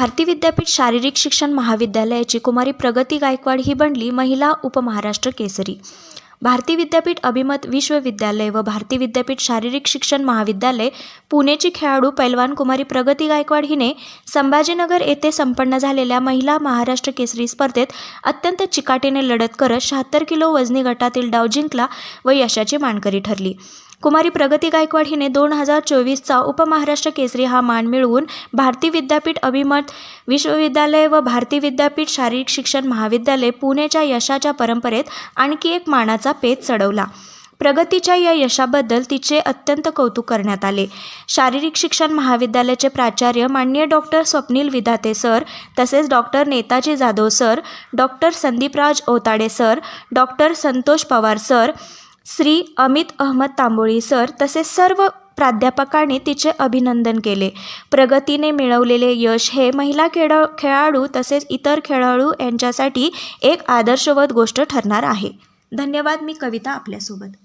भारती विद्यापीठ शारीरिक शिक्षण महाविद्यालयाची कुमारी प्रगती गायकवाड ही बनली महिला उपमहाराष्ट्र केसरी। भारती विद्यापीठ अभिमत विश्वविद्यालय व भारती विद्यापीठ शारीरिक शिक्षण महाविद्यालय पुणेची खेळाडू पैलवान कुमारी प्रगती गायकवाड हिने संभाजीनगर येथे संपन्न झालेल्या महिला महाराष्ट्र केसरी स्पर्धेत अत्यंत चिकाटीने लढत करत 76 किलो वजनी गटातील डाव जिंकला व यशाची मानकरी ठरली। कुमारी प्रगती गायकवाड हिने 2024चा उपमहाराष्ट्र केसरी हा मान मिळवून भारती विद्यापीठ अभिमत विश्वविद्यालय व भारती विद्यापीठ शारीरिक शिक्षण महाविद्यालय पुणेच्या यशाच्या परंपरेत आणखी एक मानाचा पेच चढवला। प्रगतीच्या या यशाबद्दल तिचे अत्यंत कौतुक करण्यात आले। शारीरिक शिक्षण महाविद्यालयाचे प्राचार्य माननीय डॉक्टर स्वप्नील विधाते सर, तसेच doctor Netaji Jadhav sir, doctor Sandeepraj Otade sir, doctor Santosh Pawar sir, Shri Amit Ahmad Tamboli sir तसेच सर्व प्राध्यापकांनी तिचे अभिनंदन केले। प्रगतीने मिळवलेले यश हे महिला खेळाडू तसेच इतर खेळाडू यांच्यासाठी एक आदर्शवत गोष्ट ठरणार आहे। धन्यवाद। मी कविता आपल्यासोबत।